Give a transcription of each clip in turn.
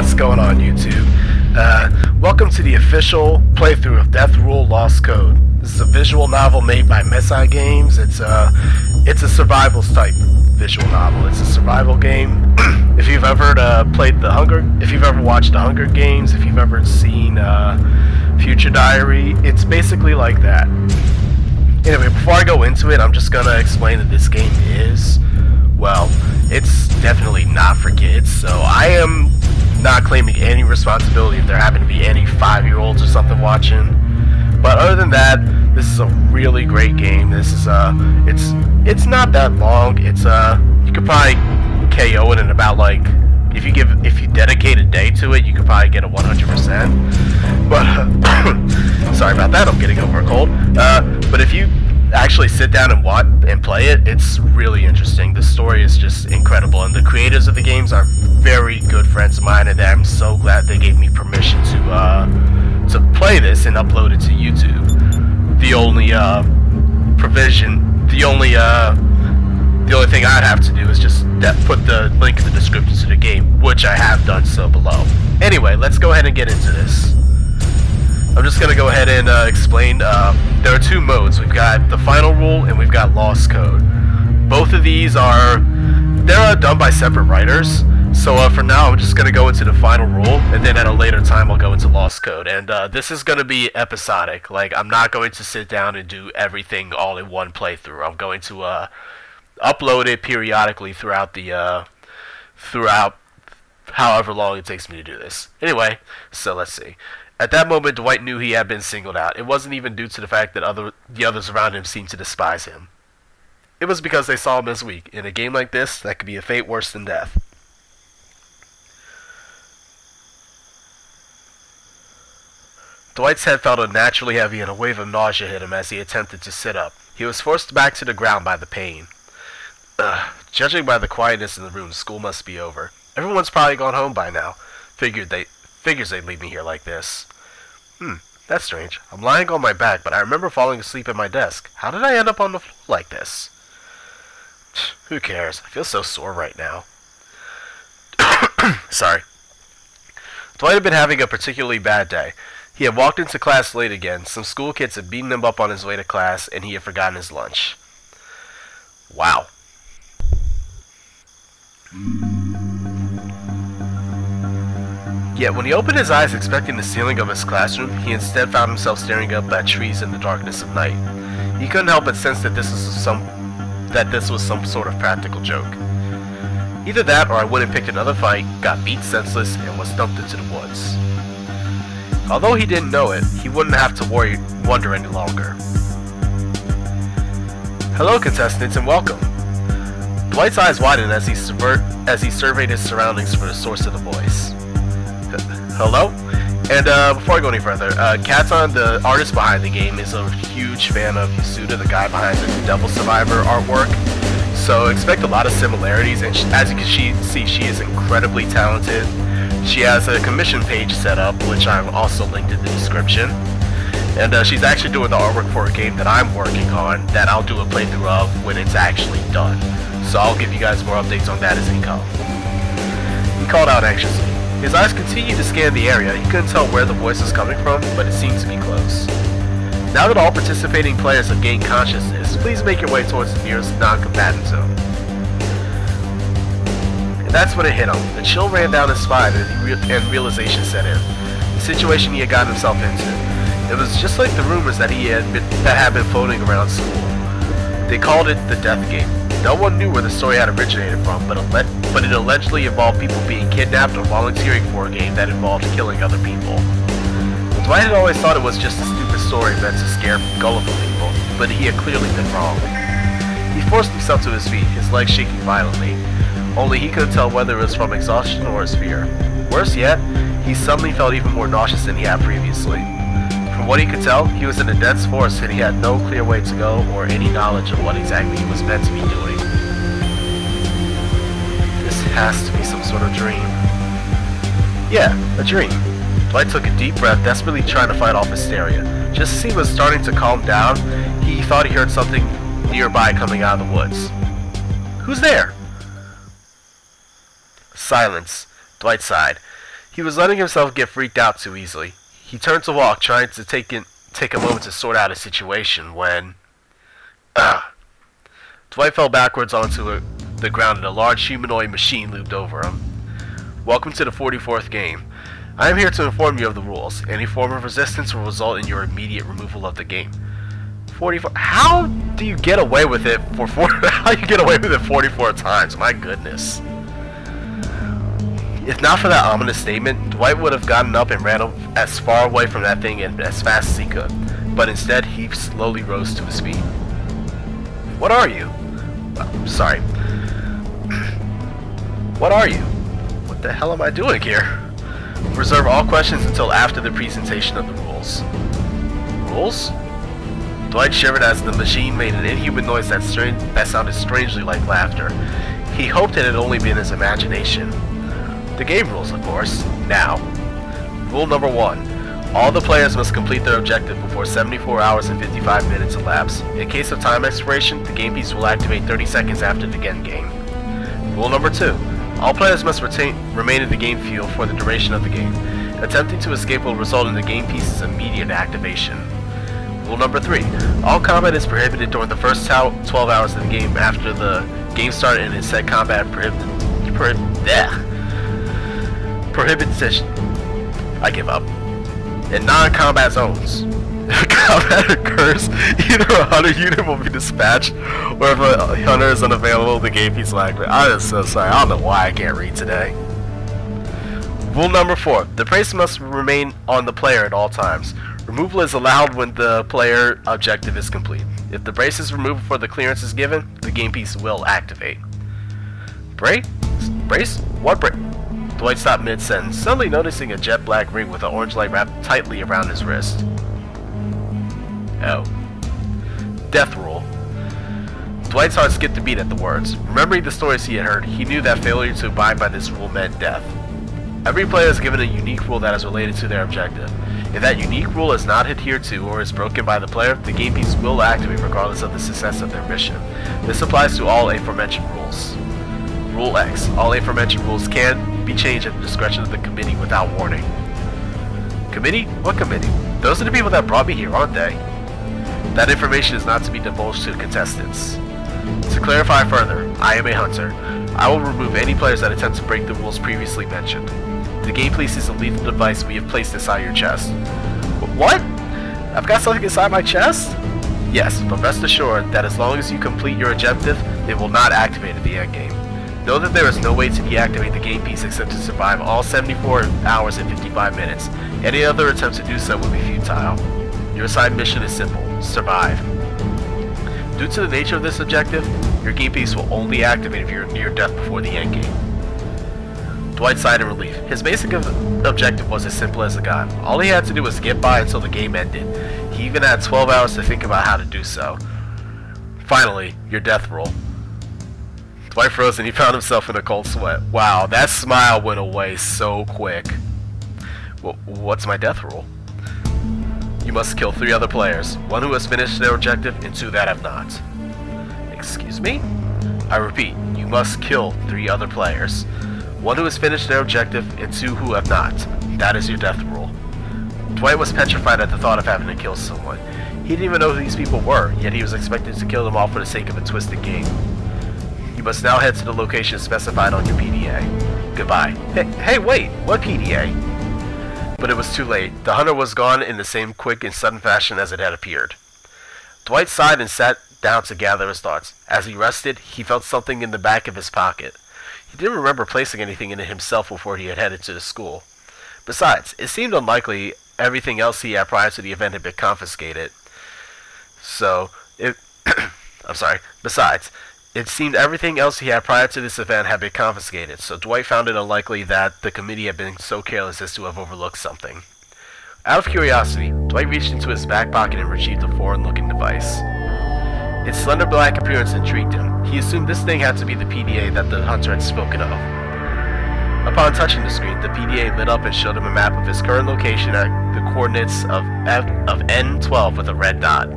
What's going on, YouTube? Welcome to the official playthrough of Death Rule Lost Code. This is a visual novel made by Mesai Games. It's a survivals type visual novel. It's a survival game. If you've ever if you've ever watched The Hunger Games, if you've ever seen Future Diary, it's basically like that. Anyway, before I go into it, I'm just gonna explain that this game is, well, it's definitely not for kids, so I am not claiming any responsibility if there happen to be any 5-year-olds or something watching. But other than that, this is a really great game. This is it's not that long. It's you could probably KO it in about, like, if you dedicate a day to it, you could probably get a 100%. But sorry about that, I'm getting over a cold. But if you actually sit down and watch and play it, it's really interesting. The story is just incredible, and the creators of the games are very good friends of mine, and I'm so glad they gave me permission to play this and upload it to YouTube. The only the only thing I'd have to do is just put the link in the description to the game, which I have done so below. Anyway, let's go ahead and get into this. I'm just going to go ahead and explain. There are two modes. We've got the final rule and we've got Lost Code. Both of these they're done by separate writers. So for now, I'm just going to go into the final rule, and then at a later time I'll go into Lost Code. And this is going to be episodic. Like, I'm not going to sit down and do everything all in one playthrough. I'm going to upload it periodically throughout however long it takes me to do this. Anyway, so let's see. At that moment, Dwight knew he had been singled out. It wasn't even due to the fact that the others around him seemed to despise him. It was because they saw him as weak. In a game like this, that could be a fate worse than death. Dwight's head felt unnaturally heavy, and a wave of nausea hit him as he attempted to sit up. He was forced back to the ground by the pain. Judging by the quietness in the room, school must be over. Everyone's probably gone home by now. Figures they'd leave me here like this. That's strange. I'm lying on my back, but I remember falling asleep at my desk. How did I end up on the floor like this? Who cares? I feel so sore right now. Sorry. Dwight had been having a particularly bad day. He had walked into class late again. Some school kids had beaten him up on his way to class, and he had forgotten his lunch. Wow. Yet when he opened his eyes expecting the ceiling of his classroom, he instead found himself staring up at trees in the darkness of night. He couldn't help but sense that this was some sort of practical joke. Either that, or I went and picked another fight, got beat senseless, and was dumped into the woods. Although he didn't know it, he wouldn't have to wonder any longer. Hello, contestants, and welcome. Dwight's eyes widened as he surveyed his surroundings for the source of the voice. Hello? And before I go any further, Katon, the artist behind the game, is a huge fan of Yasuda, the guy behind the Devil Survivor artwork. So expect a lot of similarities, and as you can see, she is incredibly talented. She has a commission page set up, which I've also linked in the description. And she's actually doing the artwork for a game that I'm working on, that I'll do a playthrough of when it's actually done. So I'll give you guys more updates on that as they come. He called out anxiously. His eyes continued to scan the area. He couldn't tell where the voice was coming from, but it seemed to be close. Now that all participating players have gained consciousness, please make your way towards the nearest non-combatant zone. And that's when it hit him. The chill ran down his spine and realization set in. The situation he had gotten himself into. It was just like the rumors that had been floating around school. They called it the Death Game. No one knew where the story had originated from, but it allegedly involved people being kidnapped or volunteering for a game that involved killing other people. Dwight had always thought it was just a stupid story meant to scare gullible people, but he had clearly been wrong. He forced himself to his feet, his legs shaking violently. Only he couldn't tell whether it was from exhaustion or his fear. Worse yet, he suddenly felt even more nauseous than he had previously. From what he could tell, he was in a dense forest and he had no clear way to go or any knowledge of what exactly he was meant to be doing. This has to be some sort of dream. Yeah, a dream. Dwight took a deep breath, desperately trying to fight off hysteria. Just as he was starting to calm down, he thought he heard something nearby coming out of the woods. Who's there? Silence. Dwight sighed. He was letting himself get freaked out too easily. He turned to walk, trying to take a moment to sort out his situation when... Dwight fell backwards onto the ground and a large humanoid machine loomed over him. Welcome to the 44th game. I am here to inform you of the rules. Any form of resistance will result in your immediate removal of the game. 44. How do you get away with it for How you get away with it 44 times? My goodness. If not for that ominous statement, Dwight would have gotten up and ran as far away from that thing and as fast as he could. But instead, he slowly rose to his feet. What are you? Sorry. What are you? What the hell am I doing here? Reserve all questions until after the presentation of the rules. Rules? Dwight shivered as the machine made an inhuman noise that sounded strangely like laughter. He hoped it had only been his imagination. The game rules, of course. Now. Rule number 1. All the players must complete their objective before 74 hours and 55 minutes elapse. In case of time expiration, the game piece will activate 30 seconds after the end game. Rule number 2. All players must remain in the game field for the duration of the game. Attempting to escape will result in the game piece's immediate activation. Rule number 3. All combat is prohibited during the first 12 hours of the game after the game started, and instead combat prohibition. I give up. In non-combat zones. If combat occurs, either a hunter unit will be dispatched, or if a hunter is unavailable, the game piece will activate. I'm just so sorry. I don't know why I can't read today. Rule number 4. The brace must remain on the player at all times. Removal is allowed when the player objective is complete. If the brace is removed before the clearance is given, the game piece will activate. Brace? Brace? What brace? Dwight stopped mid-sentence, suddenly noticing a jet black ring with an orange light wrapped tightly around his wrist. Oh. Death rule. Dwight's heart skipped a beat at the words. Remembering the stories he had heard, he knew that failure to abide by this rule meant death. Every player is given a unique rule that is related to their objective. If that unique rule is not adhered to or is broken by the player, the game piece will activate regardless of the success of their mission. This applies to all aforementioned rules. Rule X. All aforementioned rules can be changed at the discretion of the committee without warning. Committee? What committee? Those are the people that brought me here, aren't they? That information is not to be divulged to the contestants. To clarify further, I am a hunter. I will remove any players that attempt to break the rules previously mentioned. The game piece is a lethal device we have placed inside your chest. What? I've got something inside my chest? Yes, but rest assured that as long as you complete your objective, it will not activate at the end game. Know that there is no way to deactivate the game piece except to survive all 74 hours and 55 minutes. Any other attempt to do so would be futile. Your assigned mission is simple: survive. Due to the nature of this objective, your game piece will only activate if you're near death before the end game. Dwight sighed in relief. His basic objective was as simple as it got. All he had to do was get by until the game ended. He even had 12 hours to think about how to do so. Finally, your death roll. Dwight froze and he found himself in a cold sweat. Wow, that smile went away so quick. Well, what's my death rule? You must kill 3 other players. 1 who has finished their objective and 2 that have not. Excuse me? I repeat, you must kill 3 other players. 1 who has finished their objective and 2 who have not. That is your death rule. Dwight was petrified at the thought of having to kill someone. He didn't even know who these people were, yet he was expected to kill them all for the sake of a twisted game. You must now head to the location specified on your PDA. Goodbye. Hey, wait! What PDA? But it was too late. The hunter was gone in the same quick and sudden fashion as it had appeared. Dwight sighed and sat down to gather his thoughts. As he rested, he felt something in the back of his pocket. He didn't remember placing anything in it himself before he had headed to the school. Besides, it seemed unlikely everything else he had prior to the event had been confiscated. Besides, it seemed everything else he had prior to this event had been confiscated, so Dwight found it unlikely that the committee had been so careless as to have overlooked something. Out of curiosity, Dwight reached into his back pocket and retrieved a foreign-looking device. Its slender black appearance intrigued him. He assumed this thing had to be the PDA that the hunter had spoken of. Upon touching the screen, the PDA lit up and showed him a map of his current location at the coordinates of N12 with a red dot.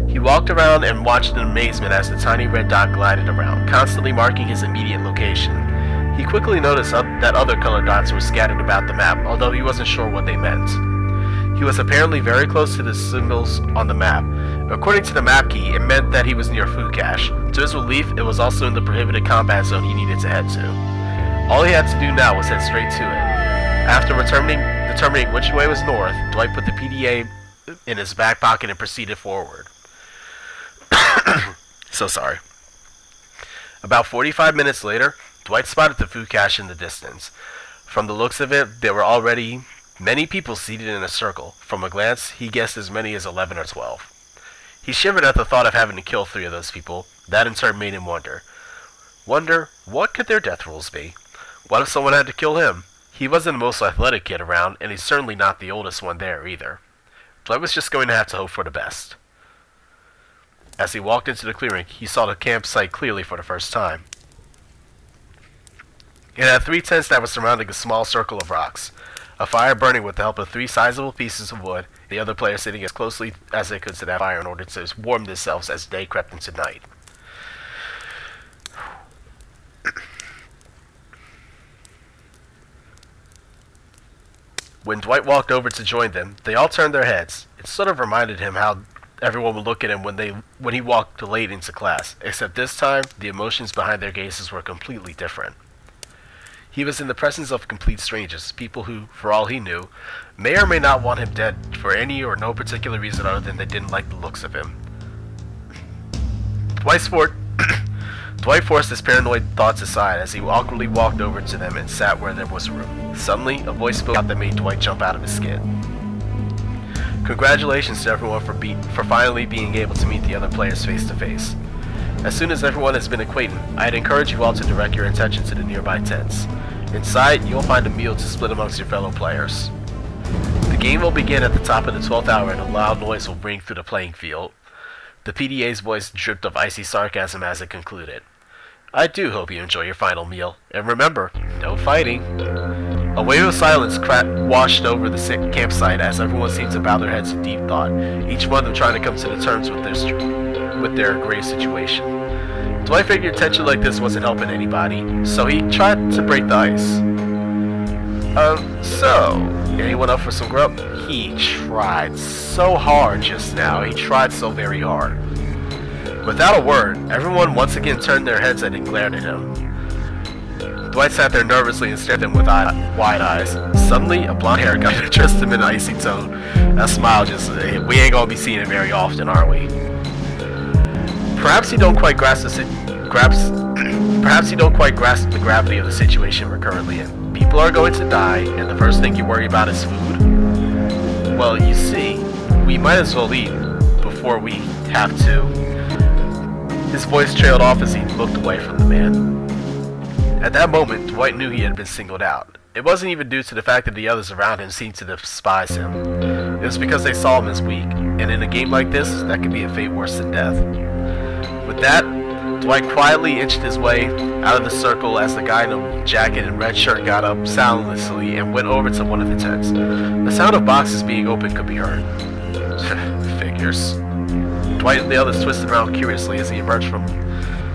He walked around and watched in amazement as the tiny red dot glided around, constantly marking his immediate location. He quickly noticed that other colored dots were scattered about the map, although he wasn't sure what they meant. He was apparently very close to the symbols on the map. According to the map key, it meant that he was near food cache. To his relief, it was also in the prohibited combat zone he needed to head to. All he had to do now was head straight to it. After determining which way was north, Dwight put the PDA in his back pocket and proceeded forward. So sorry. About 45 minutes later, Dwight spotted the food cache in the distance. From the looks of it, there were already many people seated in a circle. From a glance, he guessed as many as 11 or 12. He shivered at the thought of having to kill 3 of those people. That in turn made him wonder, what could their death rules be? What if someone had to kill him? He wasn't the most athletic kid around, and he's certainly not the oldest one there either. Dwight was just going to have to hope for the best. As he walked into the clearing, he saw the campsite clearly for the first time. It had 3 tents that were surrounding a small circle of rocks. A fire burning with the help of 3 sizable pieces of wood, the other players sitting as closely as they could to that fire in order to warm themselves as day crept into night. When Dwight walked over to join them, they all turned their heads. It sort of reminded him how everyone would look at him when he walked late into class, except this time, the emotions behind their gazes were completely different. He was in the presence of complete strangers, people who, for all he knew, may or may not want him dead for any or no particular reason other than they didn't like the looks of him. Dwight forced his paranoid thoughts aside as he awkwardly walked over to them and sat where there was room. Suddenly, a voice spoke out that made Dwight jump out of his skin. Congratulations to everyone for finally being able to meet the other players face to face. As soon as everyone has been acquainted, I'd encourage you all to direct your attention to the nearby tents. Inside, you'll find a meal to split amongst your fellow players. The game will begin at the top of the 12th hour and a loud noise will ring through the playing field. The PDA's voice dripped of icy sarcasm as it concluded. I do hope you enjoy your final meal, and remember, no fighting. A wave of silence washed over the campsite as everyone seemed to bow their heads in deep thought, each one of them trying to come to the terms with their grave situation. Dwight figured tension like this wasn't helping anybody, so he tried to break the ice. So, anyone up for some grub? He tried so hard just now. He tried so very hard. Without a word, everyone once again turned their heads and glared at him. Dwight sat there nervously and stared at them with wide eyes. Suddenly, a blonde hair got addressed him in an icy tone. That smile just, we ain't gonna be seeing it very often, are we? Perhaps you don't quite grasp the gravity of the situation we're currently in. People are going to die, and the first thing you worry about is food? Well, you see, we might as well eat before we have to. His voice trailed off as he looked away from the man. At that moment, Dwight knew he had been singled out. It wasn't even due to the fact that the others around him seemed to despise him. It was because they saw him as weak, and in a game like this, that could be a fate worse than death. With that, Dwight quietly inched his way out of the circle as the guy in a jacket and red shirt got up soundlessly and went over to one of the tents. The sound of boxes being opened could be heard. Figures. Dwight and the others twisted around curiously as he emerged from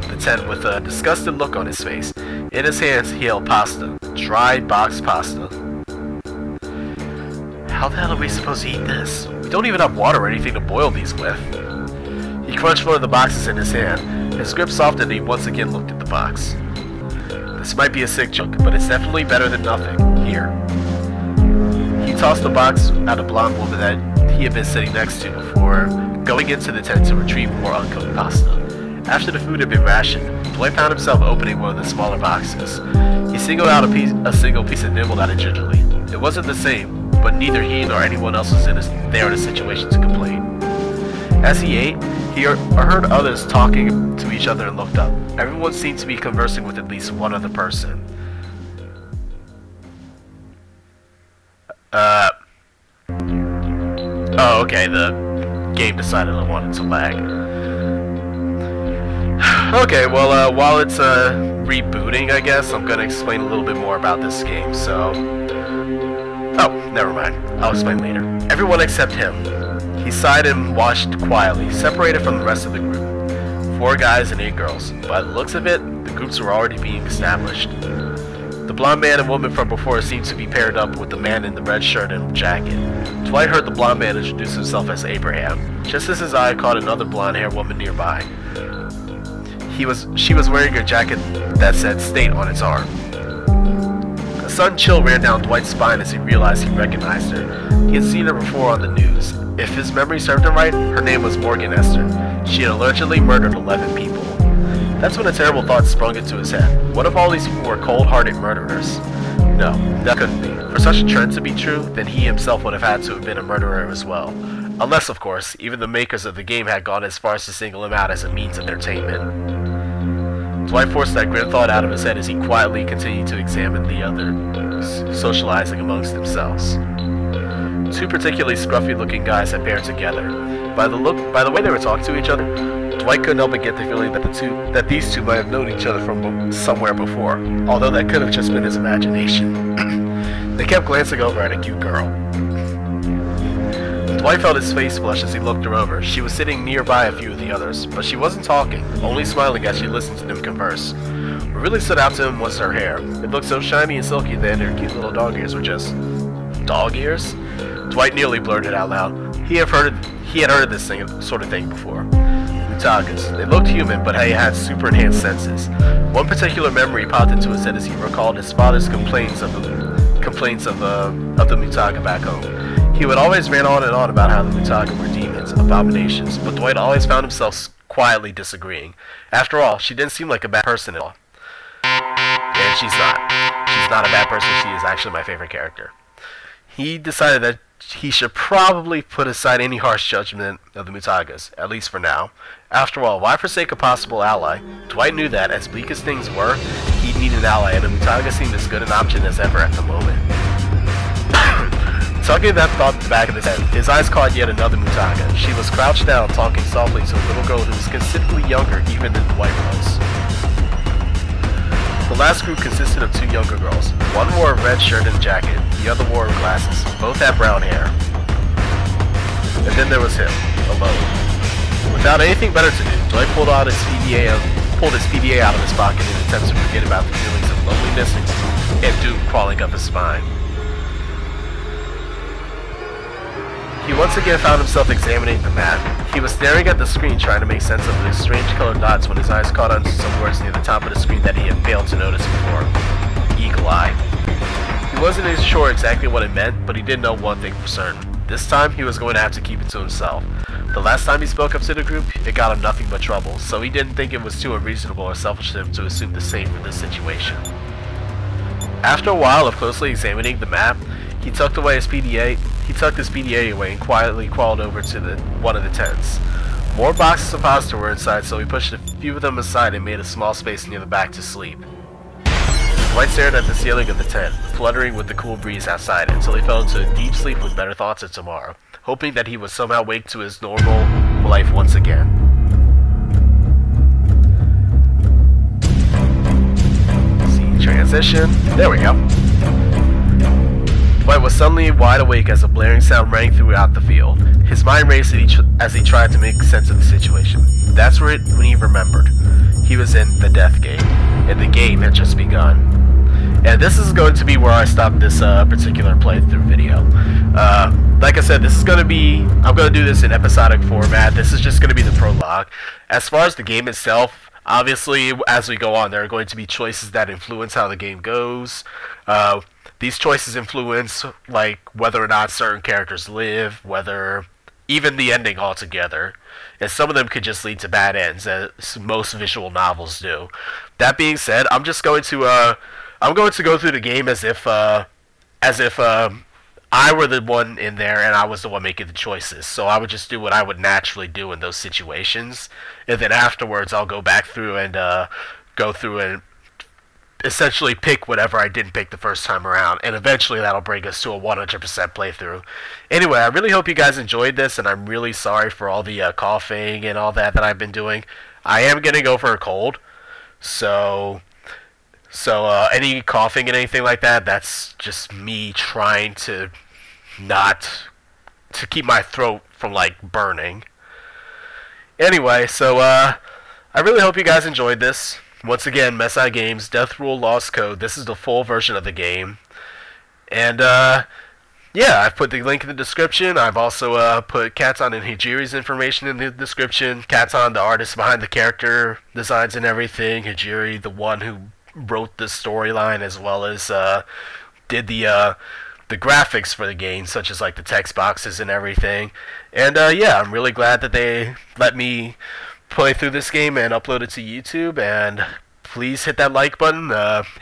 the tent with a disgusted look on his face. In his hands, he held pasta. Dried boxed pasta. How the hell are we supposed to eat this? We don't even have water or anything to boil these with. He crunched one of the boxes in his hand. His grip softened and he once again looked at the box. This might be a sick joke, but it's definitely better than nothing. Here. He tossed the box at a blonde woman that he had been sitting next to before going into the tent to retrieve more uncooked pasta. After the food had been rationed, Dwight found himself opening one of the smaller boxes. He singled out a single piece and nibbled at it gingerly. It wasn't the same, but neither he nor anyone else was there in a situation to complain. As he ate, he heard others talking to each other and looked up. Everyone seemed to be conversing with at least one other person. Oh, okay, the game decided I wanted to lag. Okay, well, while it's rebooting, I guess, I'm gonna explain a little bit more about this game, so... Oh, never mind. I'll explain later. Everyone except him. He sighed and watched quietly, separated from the rest of the group. 4 guys and 8 girls. By the looks of it, the groups were already being established. The blonde man and woman from before seemed to be paired up with the man in the red shirt and jacket. Dwight heard the blonde man introduce himself as Abraham, just as his eye caught another blonde-haired woman nearby. She was wearing a jacket that said State on its arm. A sudden chill ran down Dwight's spine as he realized he recognized her. He had seen her before on the news. If his memory served him right, her name was Morgan Esther. She had allegedly murdered 11 people. That's when a terrible thought sprung into his head. What if all these people were cold-hearted murderers? No, that couldn't be. For such a trend to be true, then he himself would have had to have been a murderer as well. Unless, of course, even the makers of the game had gone as far as to single him out as a means of entertainment. Dwight forced that grim thought out of his head as he quietly continued to examine the others, socializing amongst themselves. Two particularly scruffy-looking guys had paired together. By the way they were talking to each other, Dwight couldn't help but get the feeling that these two might have known each other from somewhere before, although that could have just been his imagination. They kept glancing over at a cute girl. Dwight felt his face flush as he looked her over. She was sitting nearby a few of the others, but she wasn't talking, only smiling as she listened to them converse. What really stood out to him was her hair. It looked so shiny and silky that her cute little dog ears were just... dog ears? Dwight nearly blurted out loud. He had heard this sort of thing before. Mutagas. They looked human, but they had super enhanced senses. One particular memory popped into his head as he recalled his father's complaints of the Mutaga back home. He would always ran on and on about how the Mutaga were demons, abominations, but Dwight always found himself quietly disagreeing. After all, she didn't seem like a bad person at all. And she's not. She's not a bad person, she is actually my favorite character. He decided that he should probably put aside any harsh judgment of the Mutagas, at least for now. After all, why forsake a possible ally? Dwight knew that, as bleak as things were, he'd need an ally, and the Mutaga seemed as good an option as ever at the moment. Tugging that thought in the back of his head, his eyes caught yet another Mutaga. She was crouched down, talking softly to a little girl who was considerably younger even than Dwight was. The last group consisted of two younger girls. One wore a red shirt and jacket, the other wore glasses. Both had brown hair. And then there was him, alone. Without anything better to do, Dwight pulled his PDA out of his pocket in an attempt to forget about the feelings of loneliness and doom crawling up his spine. He once again found himself examining the map. He was staring at the screen trying to make sense of the strange colored dots when his eyes caught on some words near the top of the screen that he had failed to notice before. Eagle Eye. He wasn't sure exactly what it meant, but he did know one thing for certain. This time, he was going to have to keep it to himself. The last time he spoke up to the group, it got him nothing but trouble, so he didn't think it was too unreasonable or selfish of him to assume the same for this situation. After a while of closely examining the map, he tucked his PDA away and quietly crawled over to one of the tents. More boxes of pasta were inside, so he pushed a few of them aside and made a small space near the back to sleep. Dwight stared at the ceiling of the tent, fluttering with the cool breeze outside, until he fell into a deep sleep with better thoughts of tomorrow, hoping that he would somehow wake to his normal life once again. Scene transition. There we go. Dwight was suddenly wide awake as a blaring sound rang throughout the field. His mind raced as he tried to make sense of the situation. That's when he remembered. He was in the death game, and the game had just begun. And this is going to be where I stop this particular playthrough video. Like I said, I'm going to do this in episodic format. This is just going to be the prologue. As far as the game itself, obviously, as we go on, there are going to be choices that influence how the game goes. These choices influence, like, whether or not certain characters live, even the ending altogether. And some of them could just lead to bad ends, as most visual novels do. That being said, I'm going to go through the game as if I were the one in there and I was the one making the choices. So I would just do what I would naturally do in those situations, and then afterwards I'll go back through and essentially pick whatever I didn't pick the first time around, and eventually that'll bring us to a 100% playthrough. Anyway, I really hope you guys enjoyed this, and I'm really sorry for all the coughing and all that I've been doing. I am getting over a cold, so any coughing and anything like that, that's just me trying to keep my throat from, like, burning. Anyway, so I really hope you guys enjoyed this. Once again, Mesai Games, Death Rule Lost Code. This is the full version of the game. And, yeah, I've put the link in the description. I've also put Katon and Hijiri's information in the description. Katon, the artist behind the character designs and everything. Hijiri, the one who wrote the storyline as well as did the graphics for the game, such as like the text boxes and everything. And yeah, I'm really glad that they let me play through this game and upload it to YouTube. And please hit that like button,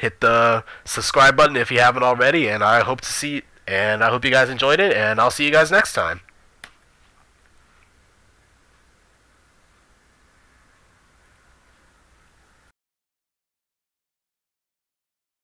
hit the subscribe button if you haven't already, and I hope you guys enjoyed it, and I'll see you guys next time.